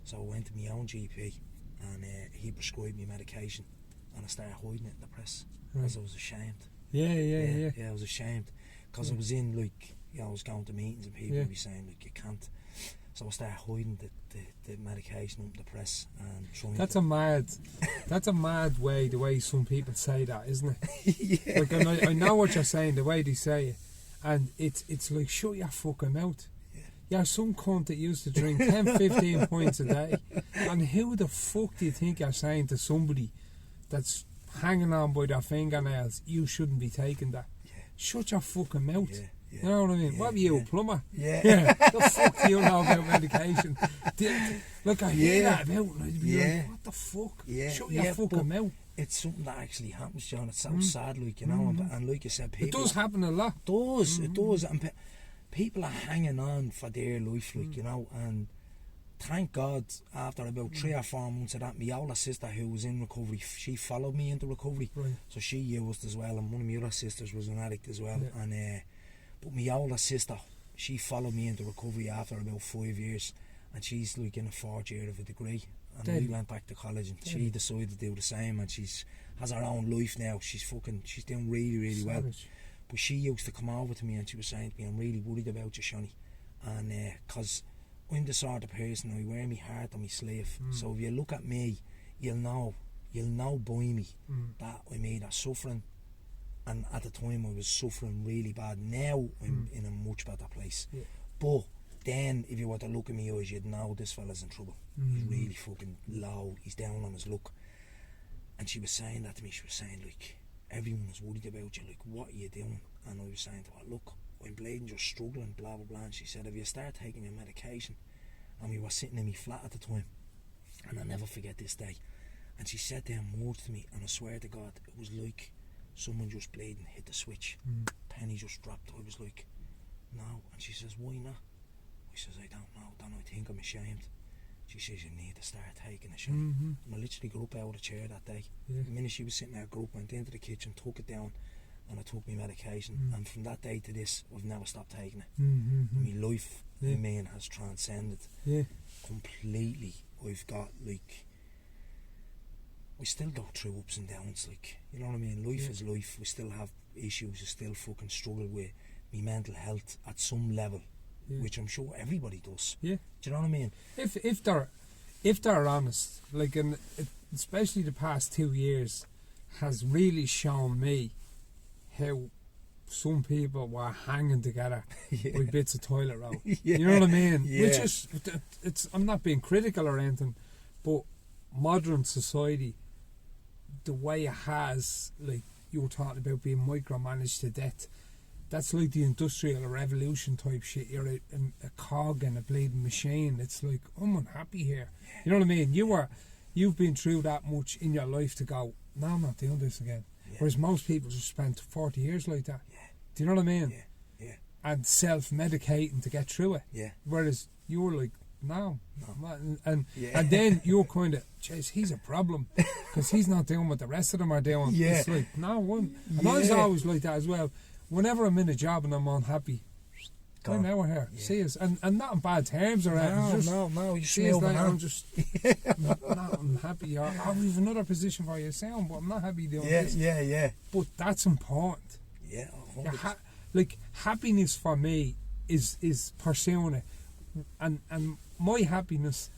So I went to my own GP and he prescribed me medication, and I started hiding it in the press because I was ashamed. Yeah, I was ashamed because I was in, like, you know, I was going to meetings and people would be saying, like, you can't. So I started hiding the medication up the press and trying. That's a mad way, the way some people say that, isn't it? Yeah. Like, and I know what you're saying, the way they say it, and it's like, shut your fucking mouth. You're some cunt that used to drink 10-15 pints a day, and who the fuck do you think you're saying to somebody that's hanging on by their fingernails, you shouldn't be taking that? Shut your fucking mouth. You know what I mean? What are you, a plumber? Yeah. The fuck do you know about medication? Look, I hear that about it, and I'd be like, what the fuck? Shut your fucking mouth. It's something that actually happens, John. It's so sad, like, you know, and like you said, people... It does happen a lot. It does, and people are hanging on for their life, like, you know, and thank God, after about 3 or 4 months of that, my older sister, who was in recovery, she followed me into recovery, so she used as well, and one of my other sisters was an addict as well, and but my older sister, she followed me into recovery after about 5 years, and she's like in the 4th year of a degree, and we went back to college, and she decided to do the same, and she's has her own life now. She's doing really, really well. But she used to come over to me and she was saying to me, I'm really worried about you, Shonny, and because I'm the sort of person, I wear my heart on my sleeve, so if you look at me, you'll know by me that I'm either suffering, and at the time I was suffering really bad. Now I'm in a much better place, but then if you were to look at me eyes, you'd know this fella's in trouble. He's really fucking low, he's down on his luck. And she was saying that to me, she was saying, like, everyone was worried about you, like, what are you doing? And I was saying to her, look, I'm bleeding, just struggling, blah blah blah. And she said, if you start taking your medication, and we were sitting in my flat at the time, and I'll never forget this day, and she said them words to me, and I swear to God, it was like someone just bleeding hit the switch, penny just dropped. I was like, no. And she says, why not? I says, I don't know, I think I'm ashamed. She says, you need to start taking a shot. And I literally got up out of the chair that day. The minute she was sitting there, I got up, went into the kitchen, took it down, and I took my medication. And from that day to this, I've never stopped taking it. My life, I mean, has transcended completely. I've got, like, we still go through ups and downs, like, you know what I mean? Life is life. We still have issues. I still fucking struggle with my mental health at some level. Which I'm sure everybody does. Do you know what I mean? If they're honest, like, and especially the past 2 years has really shown me how some people were hanging together with bits of toilet roll. You know what I mean? Which is, I'm not being critical or anything, but modern society, the way it has, like you were talking about being micromanaged to death, that's like the industrial revolution type shit. You're a cog in a bleeding machine. It's like, I'm unhappy here. You know what I mean? You've been through that much in your life to go, no, I'm not doing this again. Whereas most people just spend 40 years like that. Do you know what I mean? And self-medicating to get through it. Whereas you were like, no. And then you're kind of, jeez, he's a problem because he's not doing what the rest of them are doing. It's like, no one. And I was always like that as well. Whenever I'm in a job and I'm unhappy, I'm out here. See us, and not in bad terms or anything. No, you see us like, I'm just not unhappy. Or we've another position for you, sound, but I'm not happy doing this. But that's important. Like, happiness for me is pursuing it, and my happiness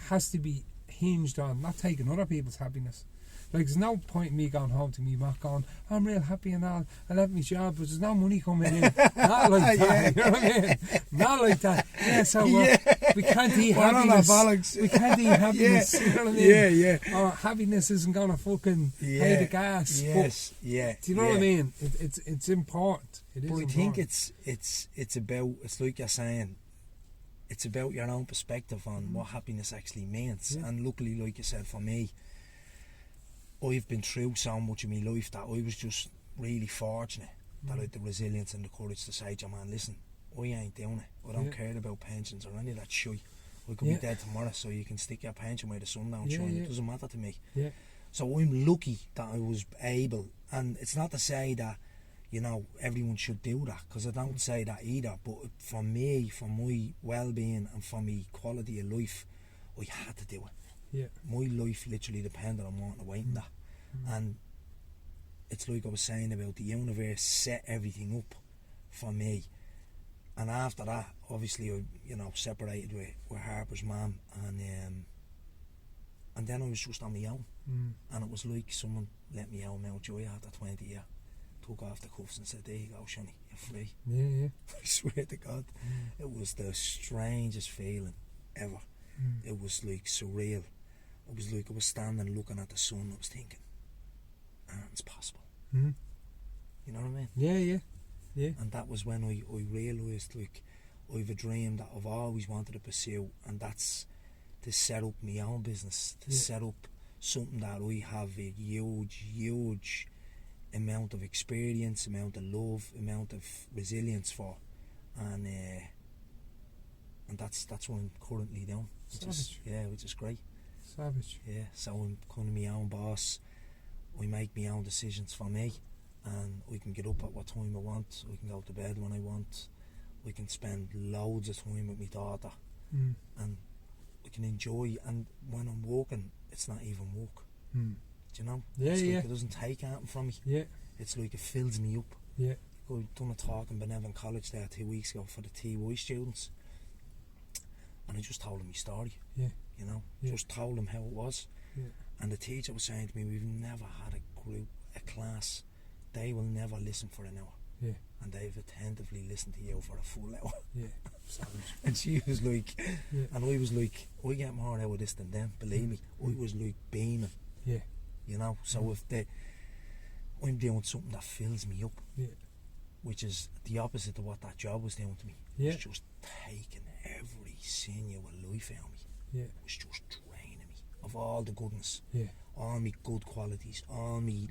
has to be hinged on not taking other people's happiness. Like, there's no point in me going home to me back going, I'm real happy and all, I left my job, but there's no money coming in. Not like that, you know what I mean? Not like that. So we can't eat happiness. We can't eat happiness, you know what I mean? Or happiness isn't going to fucking pay the gas. Do you know what I mean? It's important. It is important. I think it's about, it's like you're saying, it's about your own perspective on what happiness actually means. And luckily, like you said, for me, I've been through so much of my life that I was just really fortunate that I had the resilience and the courage to say to your man, listen, I ain't doing it. I don't care about pensions or any of that shit. I could be dead tomorrow, so you can stick your pension where the sun don't shine. It doesn't matter to me. So I'm lucky that I was able, and it's not to say that, you know, everyone should do that, because I don't say that either, but for me, for my well-being and for me quality of life, I had to do it. My life literally depended on wanting to wait that. And it's like I was saying about the universe set everything up for me. And after that, obviously, I, you know, separated with Harper's mum, and then I was just on my own. And it was like someone let me out Mountjoy after 20 years, took off the cuffs and said, there you go, Shani, you're free. I swear to God, it was the strangest feeling ever. It was like surreal. It was like I was standing looking at the sun. I was thinking, it's possible. You know what I mean? Yeah. And that was when I realised, like, I've a dream that I've always wanted to pursue, and that's to set up my own business, to set up something that I have a huge amount of experience, amount of love, amount of resilience for, and that's what I'm currently doing, which is great. Savage. Yeah, so I'm kind of my own boss. I make my own decisions for me, and I can get up at what time I want, I can go to bed when I want, I can spend loads of time with my daughter, and I can enjoy, and when I'm walking, it's not even work. Do you know? It doesn't take anything from me. It's like it fills me up. I've done a talk in Benevolent College there 2 weeks ago for the TY students, and I just told them my story. You know, just told them how it was. And the teacher was saying to me, we've never had a group, a class, they will never listen for an hour. And they've attentively listened to you for a full hour. And she was like, and I was like, I get more out of this than them, believe me. I was like beaming. You know, so if I'm doing something that fills me up, which is the opposite of what that job was doing to me. It was just taking every sinew of life out of me. It was just draining me of all the goodness, all my good qualities, all me,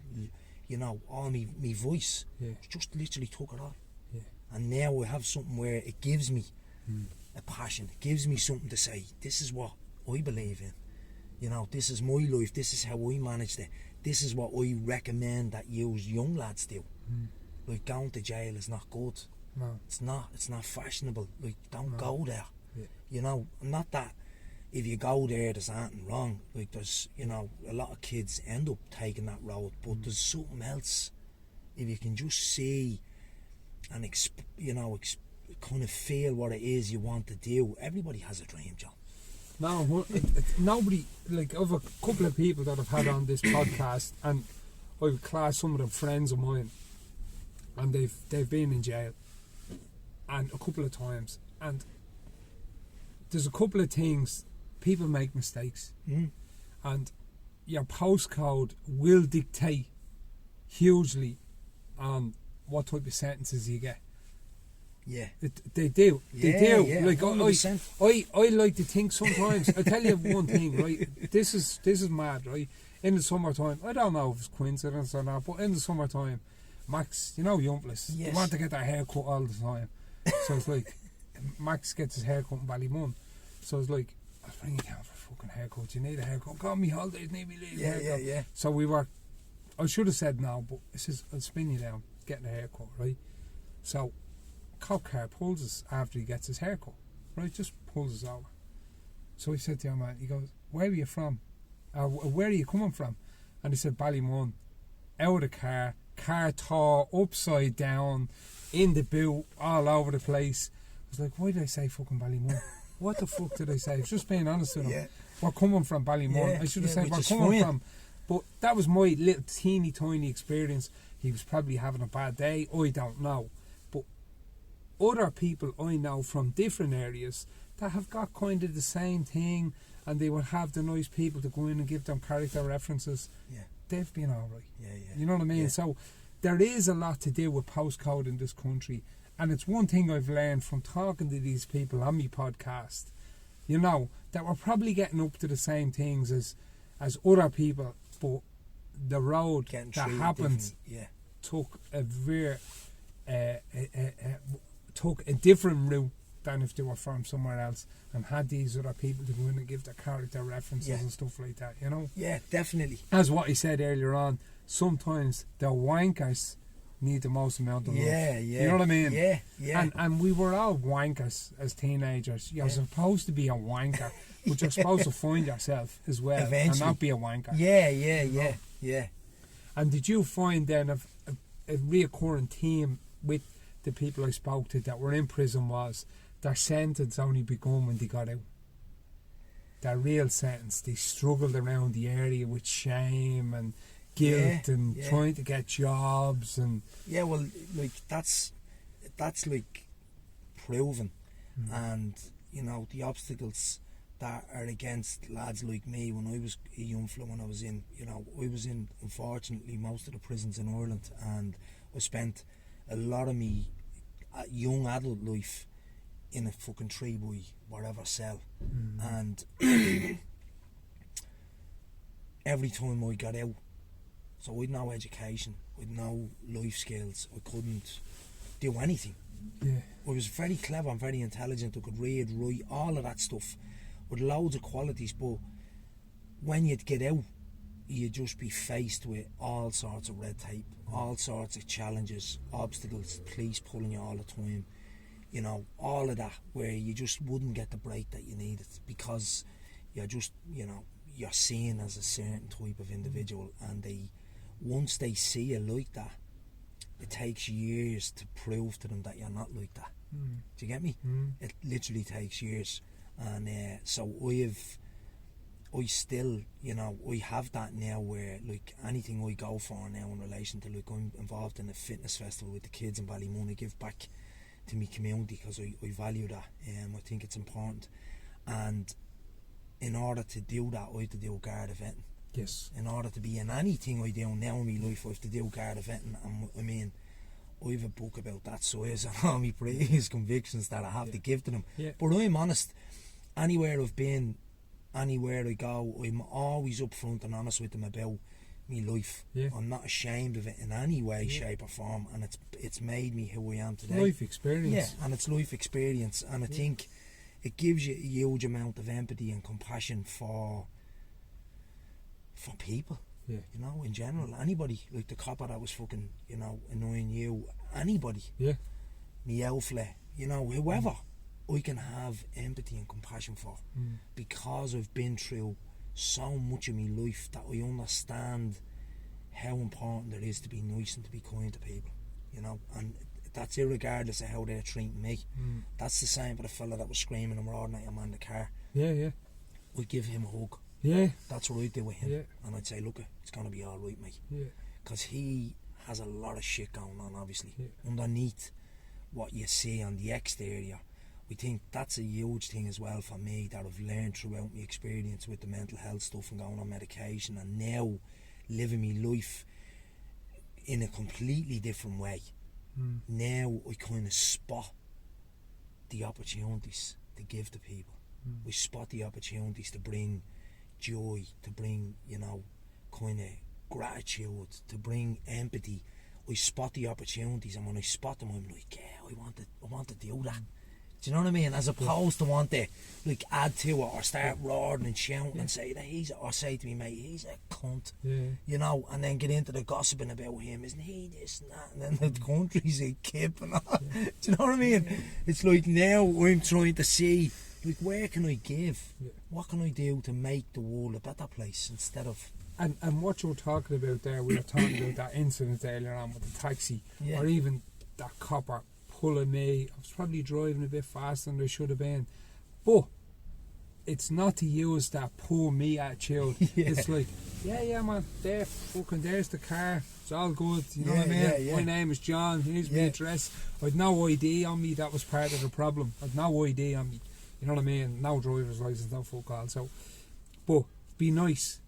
you know, all me voice. Just literally took it all. And now I have something where it gives me a passion. It gives me something to say, this is what I believe in. You know, this is my life. This is how I managed it. This is what I recommend that you young lads do. Like, going to jail is not good. No. It's not fashionable. Like, don't go there. You know, not that if you go there there's anything wrong. Like, there's, you know, a lot of kids end up taking that road, but there's something else. If you can just see and kind of feel what it is you want to do. Everybody has a dream, John. No, nobody, like, I've a couple of people that I've had on this podcast, and I've classed some of them friends of mine, and they've been in jail, and a couple of times, and there's a couple of things, people make mistakes, and your postcode will dictate hugely on what type of sentences you get. They do. Like, I like to think sometimes. I tell you one thing, right? This is mad, right? In the summertime, I don't know if it's coincidence or not, but in the summertime, Max, you know, Yumpless, they want to get their hair cut all the time. So it's like, Max gets his hair cut in Bali Moon. So it's like, I'll bring you down for a fucking haircut. You need a haircut. Got me holidays, need me leave. Yeah. So I should have said no, but it says, I'll spin you down, getting a haircut, right? So, cop car pulls us after he gets his haircut, right? Just pulls us over. So he said to him, man, he goes, where are you from? Where are you coming from? And he said, Bali Moon. Out of the car tore, upside down, in the boot, all over the place. I was like, why did I say fucking Bali Moon? What the fuck did I say? I was just being honest with him. We're coming from Bali Moon. I should have said we're coming from. But that was my little teeny tiny experience. He was probably having a bad day. I don't know. But other people I know from different areas that have got kind of the same thing, and they will have the nice people to go in and give them character references. They've been alright. You know what I mean? So there is a lot to do with postcode in this country, and it's one thing I've learned from talking to these people on my podcast, you know, that we're probably getting up to the same things as other people, but the road that happened took a very, took a different route than if they were from somewhere else, and had these other people to go in and give their character references and stuff like that, you know? Yeah, definitely. As what he said earlier on, sometimes the wankers need the most amount of love. Yeah. You know what I mean? Yeah. And we were all wankers as teenagers. You're supposed to be a wanker, but you're supposed to find yourself as well. Eventually. And not be a wanker. Yeah. And did you find then a reoccurring theme with the people I spoke to that were in prison was their sentence only begun when they got out? Their real sentence. They struggled around the area with shame and guilt and trying to get jobs and well, like that's like proven, and you know the obstacles that are against lads like me when I was a young fella. When I was in, I was in unfortunately most of the prisons in Ireland, and I spent a lot of me young adult life in a fucking 3 by whatever cell, and every time I got out, so I'd no education, I'd no life skills, I couldn't do anything. I was very clever and very intelligent, I could read, write, all of that stuff, with loads of qualities, but when you'd get out, you'd just be faced with all sorts of red tape, all sorts of challenges, obstacles, police pulling you all the time, all of that, where you just wouldn't get the break that you needed, because you're just, you're seen as a certain type of individual, and once they see you like that, it takes years to prove to them that you're not like that. Do you get me? It literally takes years, and so I still, I have that now, where like anything I go for now in relation to, like, I'm involved in a fitness festival with the kids in Bali Moon. I give back to my community because I value that, I think it's important, and in order to do that I have to do guard eventing. Yes. In order to be in anything I do now in my life, I have to do guard eventing, and I mean, I have a book about that size and all my previous convictions that I have to give to them. But I'm honest, anywhere I've been, anywhere I go, I'm always upfront and honest with them about my life. I'm not ashamed of it in any way, shape or form, and it's made me who I am today. Life experience. And it's life experience, and I think it gives you a huge amount of empathy and compassion for people. In general, anybody, like the copper that was fucking, annoying you, anybody, me outflet, whoever, I can have empathy and compassion for, because I've been through so much of my life that I understand how important it is to be nice and to be kind to people, and that's irregardless of how they're treating me. That's the same for the fella that was screaming and roaring at your man in the car. I'd give him a hug. That's what I'd do with him, and I'd say, look, it's going to be alright, mate, because he has a lot of shit going on, obviously, underneath what you see on the exterior. We think that's a huge thing as well for me, that I've learned throughout my experience with the mental health stuff and going on medication, and now living my life in a completely different way. Now I kind of spot the opportunities to give to people. We spot the opportunities to bring joy, to bring, kind of gratitude, to bring empathy. I spot the opportunities, and when I spot them, I'm like, I want to do that. Do you know what I mean? As opposed to want to like add to it or start roaring and shouting and say that or say to me, mate, he's a cunt, and then get into the gossiping about him, isn't he this and that, and then the country's a kip and all. Do you know what I mean? It's like now I'm trying to see, like, where can I give? What can I do to make the world a better place instead of... And what you're talking about there, we were talking about that incident earlier on with the taxi, or even that copper pulling me. I was probably driving a bit faster than I should have been, but it's not to use that poor me attitude. It's like, man, there's the car, it's all good, you know what I mean? My name is John, here's my address. I had no ID on me, that was part of the problem. I had no ID on me, you know what I mean? No driver's license, no fuck all. So, but be nice.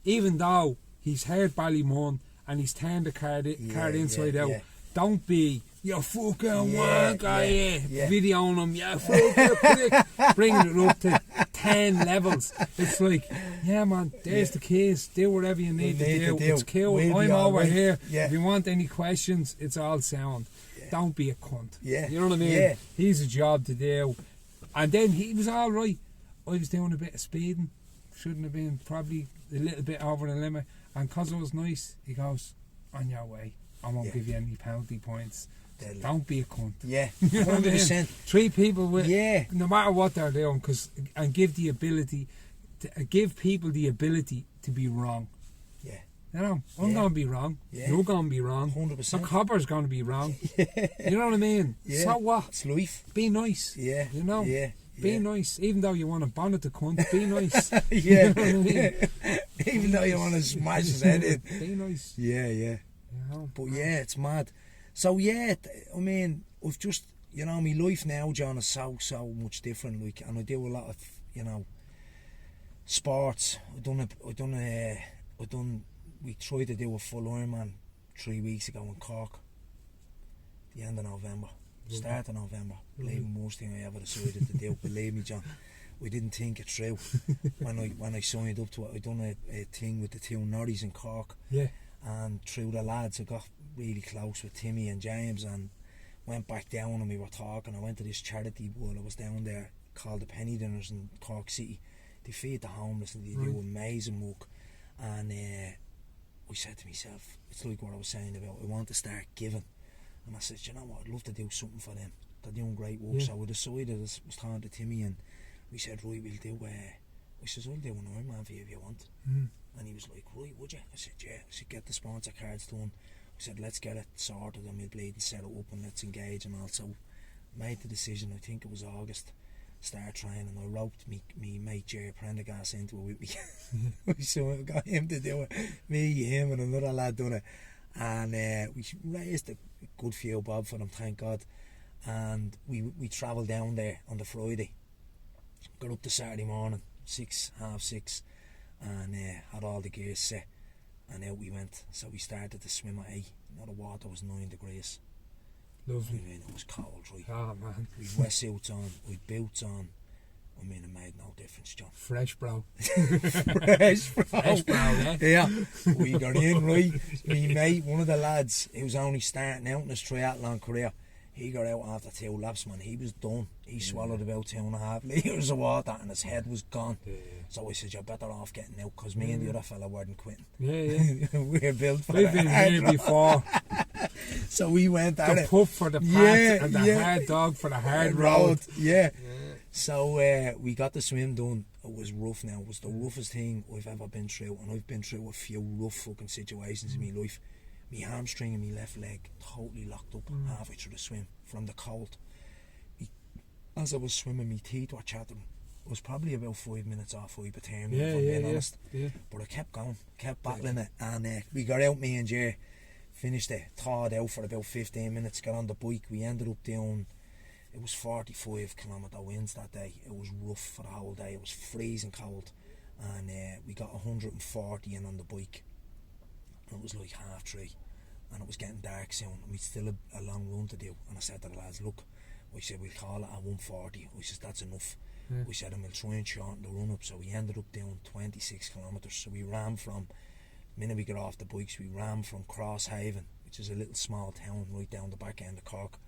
Even though he's heard Bali Moon and he's turned the car inside out, don't be, you fucking wanker, videoing him, fucking bringing it up to 10 levels. It's like, man, there's the keys, do whatever you need to do. It's cool, I'm over here. If you want any questions, it's all sound. don't be a cunt. Yeah. You know what I mean? Yeah. He's a job to do. And then he was all right. I was doing a bit of speeding. Shouldn't have been, probably a little bit over the limit. And because it was nice, he goes, on your way. I won't give you any penalty points. Deadly. Don't be a cunt. Yeah, You know what I mean? 100%. Treat people with, Yeah. no matter what they're doing, and give the ability, give people the ability to be wrong. Yeah. You know, I'm going to be wrong. Yeah. You're going to be wrong. 100%. The copper's going to be wrong. You know what I mean? Yeah. So what? It's life. Be nice. Yeah. You know? Yeah. Be nice. Even though you want to bonnet the cunt, be nice. Yeah. You know what I mean? Even though you want to smash his head in. Be nice. Yeah. You know? But yeah, it's mad. So yeah, I mean, I've just, you know, my life now, John, is so much different. Like, and I do a lot of, you know, sports. We tried to do a full Ironman 3 weeks ago in Cork. The end of November, start of November. Believe me, most thing I ever decided to do. Believe me, John, we didn't think it through. when I signed up to it, I done a thing with the two Norries in Cork. Yeah. And through the lads, I got really close with Timmy and James, and went back down and we were talking. I went to this charity while I was down there called the Penny Dinners in Cork City. They feed the homeless and they do amazing work. And I said to myself, it's like what I was saying about, I want to start giving. And I said, you know what, I'd love to do something for them. They're doing great work. So we decided, I was talking to Timmy, and we said, right, we'll do, I says, I'll do an Ironman for you if you want. And he was like, right, would you? I said, yeah. I said, get the sponsor cards done. I said, let's get it sorted and we'll bleed and set it up and let's engage. And also made the decision, I think it was August, start training. I roped me mate Jerry Prendergast into it with me. So I got him to do it. Me, him and another lad done it. And we raised a good few bob for them, thank God. And we travelled down there on the Friday. Got up the Saturday morning, 6:30, and had all the gear set. And out we went. So we started to swim at 8. Now the water was 9 degrees. Lovely. I mean, it was cold, right? Oh, man. We'd wetsuits on, we'd boots on. I mean, it made no difference, John. Fresh, bro. Fresh, bro. Fresh, bro, yeah. Yeah. We got in, right? Me mate, one of the lads, who was only starting out in his triathlon career, he got out after 2 laps, man. He was done. He swallowed about 2.5 litres of water and his head was gone. Yeah. So I said, you're better off getting out, because me and the other fella weren't quitting. Yeah. We're built for We've been here before. So we went at the it. puff for the path and the hard dog for the hard road. Yeah. So we got the swim done. It was rough now. It was the roughest thing I've ever been through. And I've been through a few rough fucking situations in my life. My hamstring and my left leg totally locked up halfway through the swim from the cold. As I was swimming, my teeth were chattering. It was probably about 5 minutes off hypothermia, if I'm being honest. Yeah. But I kept going, kept battling it. And we got out, me and Jay, finished it, thawed out for about 15 minutes, got on the bike. We ended up doing, it was 45 kilometre winds that day. It was rough for the whole day. It was freezing cold. And we got 140 in on the bike. And it was like 3:30. And it was getting dark soon. And we'd still a long run to do. And I said to the lads, look, I said, we'll call it at 140. I said, that's enough. We said, and we'll try and shorten the run up. So we ended up doing 26 kilometres. So we ran from, the minute we got off the bikes, we ran from Crosshaven, which is a little small town right down the back end of Cork.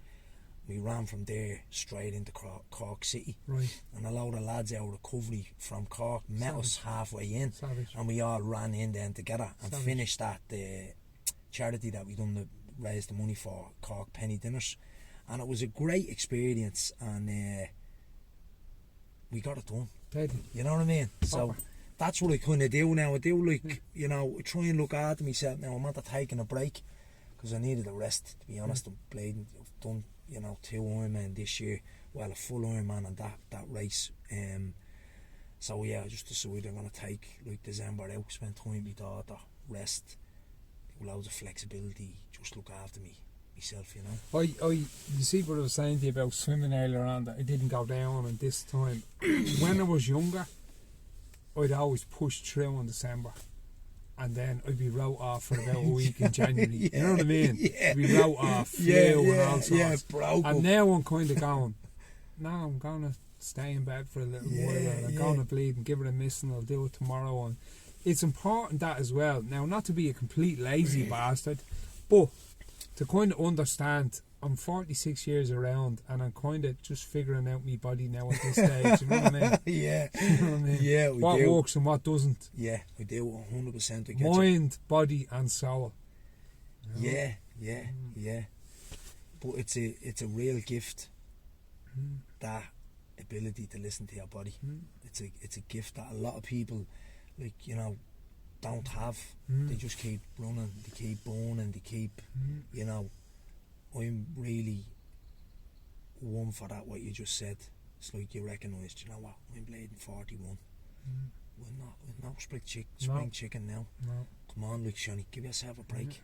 We ran from there straight into Cork City. Right. And a load of lads out of recovery from Cork met us halfway in. And we all ran in then together and finished at the charity that we done to raise the money for, Cork Penny Dinners. And it was a great experience, and we got it done. You know what I mean? So that's what I kind of do now. I do, like, you know, I try and look after myself now. I'm not taking a break because I needed a rest, to be honest. I'm bleeding. I've done, you know, 2 Ironman this year. Well, a full Ironman on that race. So yeah, I just decided I'm going to take like December out, spend time with my daughter, rest, loads of flexibility, just look after myself, you know. You see what I was saying to you about swimming earlier on, that I didn't go down, and this time when I was younger I'd always push through in December, and then I'd be wrote off for about a week in January. You know what I mean? I'd be wrote off, flu and all sorts. And now I'm kind of going, no, I'm going to stay in bed for a little while, and I'm going to bleed and give it a miss, and I'll do it tomorrow. And it's important that as well. Now, not to be a complete lazy bastard, but to kind of understand I'm 46 years around, and I'm kind of just figuring out my body now at this stage. You know what I mean? Yeah. You know what I mean? Yeah, what do. works and what doesn't. Yeah, we do 100%. Mind, body, and soul. You know? Yeah. But it's a real gift. That ability to listen to your body. It's a gift that a lot of people, like, you know, don't have. They just keep running, they keep burning, they keep, you know. I'm really one for that, what you just said. It's like you recognised, you know what, I'm bleeding 41. We're not spring chicken now. No. Come on, like, Shani, give yourself a break.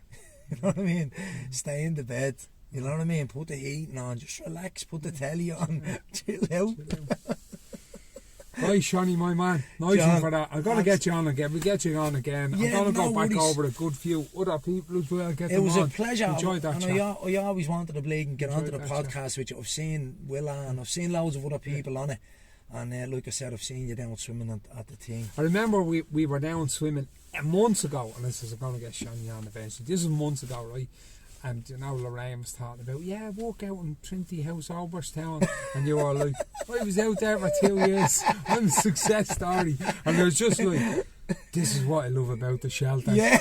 You know what I mean? Stay in the bed. You know what I mean? Put the heating on, just relax, put the telly on, chill out. Right, Shani, my man. Nice one for that. I'm going to get you on again. We'll get you on again. I'm going to go back over a good few other people as well. It was a pleasure. Enjoyed that chat. I always wanted to bleed and get onto the podcast with you. I've seen Willa and I've seen loads of other people on it. And like I said, I've seen you down swimming at the thing. I remember we were down swimming months ago, and this is going to get Shani on eventually. This is months ago, right? And you know, Lorraine was talking about, walk out in Trinity House, Oberstown, and you were like, I was out there for 2 years. I'm a success story. And it was just like, this is what I love about the shelter. Yeah.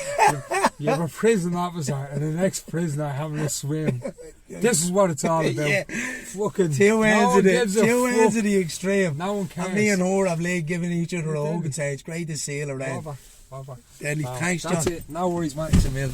You have a prison officer and the next prisoner having a swim. This is what it's all about. Yeah. Fucking two ends of the extreme. No one cares. And me and her have laid giving each other a hug and say it's great to see you around. Bye. Deadly. Thanks, John. That's it. No worries, mate. It's a mill.